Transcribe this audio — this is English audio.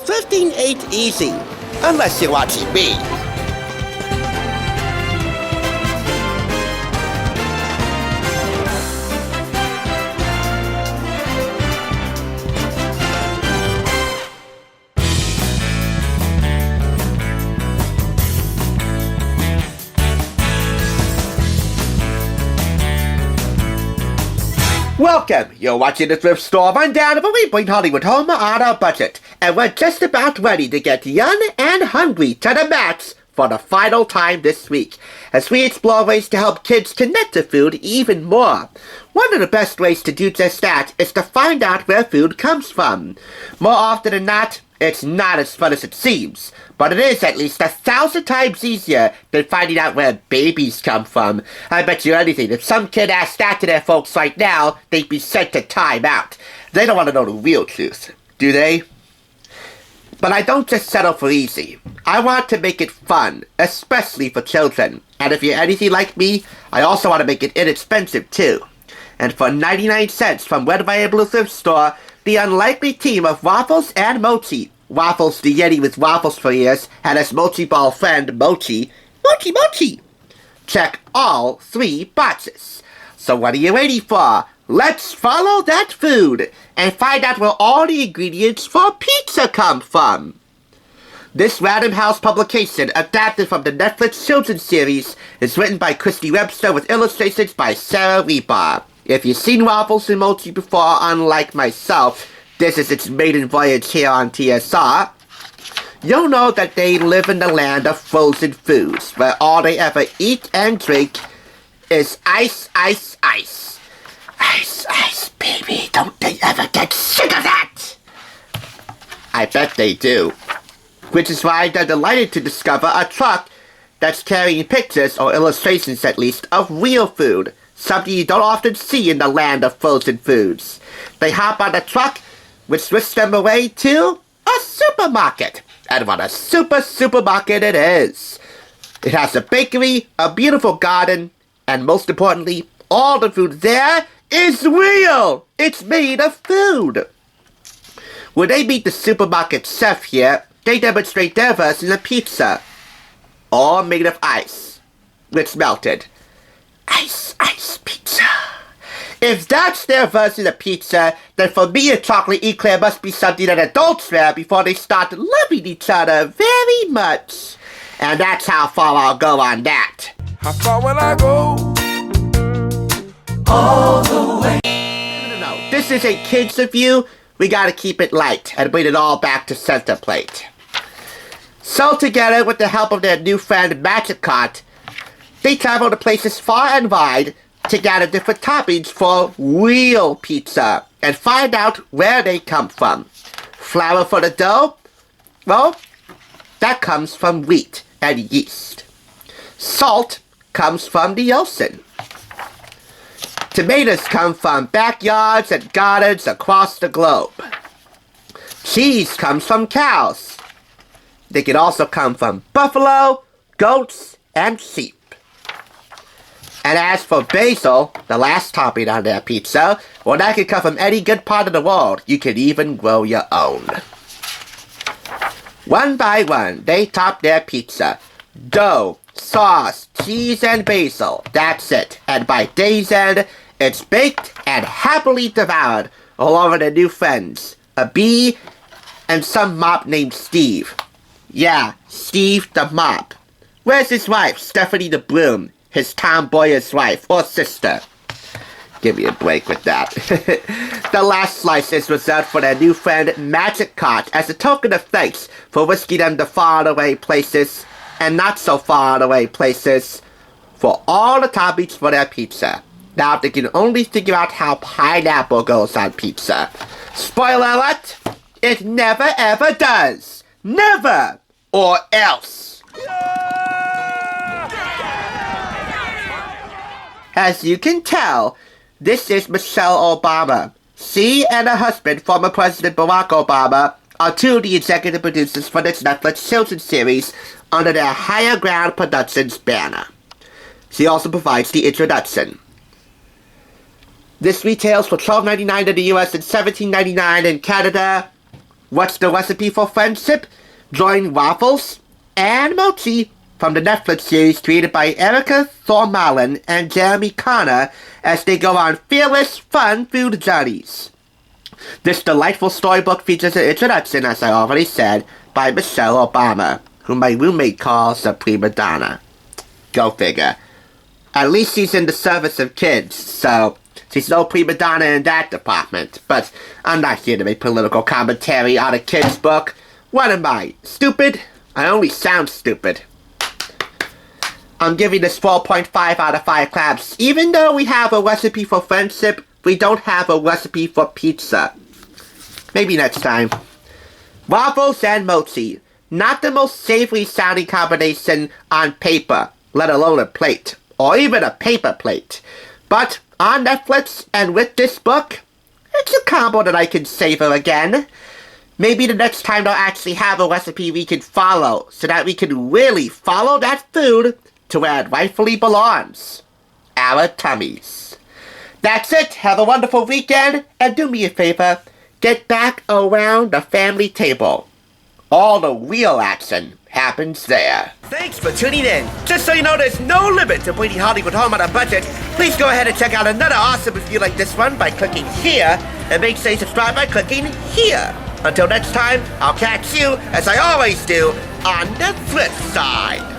Thrifting ain't easy, unless you're watching me. Welcome! You're watching the Thrift Store Rundown, where we bring Hollywood home on a budget. And we're just about ready to get young and hungry to the max for the final time this week, as we explore ways to help kids connect to food even more. One of the best ways to do just that is to find out where food comes from. More often than not, it's not as fun as it seems, but it is at least 1,000 times easier than finding out where babies come from. I bet you anything, if some kid asked that to their folks right now, they'd be sent to time out. They don't want to know the real truth, do they? But I don't just settle for easy. I want to make it fun, especially for children. And if you're anything like me, I also want to make it inexpensive too. And for 99 cents from Red Viable Thrift Store, the unlikely team of Waffles and Mochi, Waffles the Yeti with waffles for ears, and his Mochi Ball friend Mochi, Mochi! Check all 3 boxes. So what are you waiting for? Let's follow that food and find out where all the ingredients for pizza come from. This Random House publication, adapted from the Netflix children's series, is written by Christy Webster with illustrations by Sarah Rebar. If you've seen Waffles and Mochi before, unlike myself, this is its maiden voyage here on TSR, you'll know that they live in the land of frozen foods, where all they ever eat and drink is ice, ice, ice. Ice, ice, baby, don't they ever get sick of that? I bet they do. Which is why they're delighted to discover a truck that's carrying pictures, or illustrations at least, of real food. Something you don't often see in the land of frozen foods. They hop on the truck, which whisks them away to a supermarket. And what a supermarket it is. It has a bakery, a beautiful garden, and most importantly, all the food there is real. It's made of food. When they meet the supermarket chef here, they demonstrate their version of pizza. All made of ice. It's melted. Ice, ice pizza. If that's their version of pizza, then for me a chocolate eclair must be something that adults wear before they start loving each other very much. And that's how far I'll go on that. How far will I go? All the way. No. This is a kids review. We gotta keep it light and bring it all back to center plate. So together, with the help of their new friend Magic Cart, they travel to places far and wide to gather different toppings for real pizza and find out where they come from. Flour for the dough? Well, that comes from wheat and yeast. Salt comes from the ocean. Tomatoes come from backyards and gardens across the globe. Cheese comes from cows. They can also come from buffalo, goats, and sheep. And as for basil, the last topping on their pizza, well, that can come from any good part of the world. You can even grow your own. One by one, they top their pizza. Dough, sauce, cheese, and basil. That's it. And by day's end, it's baked and happily devoured all over their new friends, a bee and some mop named Steve. Yeah, Steve the mop. Where's his wife, Stephanie the broom? His tomboyish wife or sister. Give me a break with that. The last slice is reserved for their new friend Magic Cart as a token of thanks for whisking them to faraway places and not so faraway places for all the toppings for their pizza. Now they can only figure out how pineapple goes on pizza. Spoiler alert, it never ever does. Never! Or else. As you can tell, this is Michelle Obama. She and her husband, former President Barack Obama, are 2 of the executive producers for this Netflix children's series under their Higher Ground Productions banner. She also provides the introduction. This retails for $12.99 in the US and $17.99 in Canada. What's the recipe for friendship? Join Waffles and Mochi from the Netflix series created by Erica Thormalen and Jeremy Connor as they go on fearless, fun food journeys. This delightful storybook features an introduction, as I already said, by Michelle Obama, whom my roommate calls a prima donna. Go figure. At least she's in the service of kids, so she's no prima donna in that department. But I'm not here to make political commentary on a kid's book. What am I, stupid? I only sound stupid. I'm giving this 4.5 out of 5 claps. Even though we have a recipe for friendship, we don't have a recipe for pizza. Maybe next time. Waffles and Mochi. Not the most savory sounding combination on paper, let alone a plate, or even a paper plate. But on Netflix and with this book, it's a combo that I can savor again. Maybe the next time they'll actually have a recipe we can follow, so that we can really follow that food to where it rightfully belongs. Our tummies. That's it. Have a wonderful weekend, and do me a favor, get back around the family table. All the real action happens there. Thanks for tuning in. Just so you know, there's no limit to bringing Hollywood home on a budget. Please go ahead and check out another awesome review like this one by clicking here, and make sure you subscribe by clicking here. Until next time, I'll catch you, as I always do, on the flip side.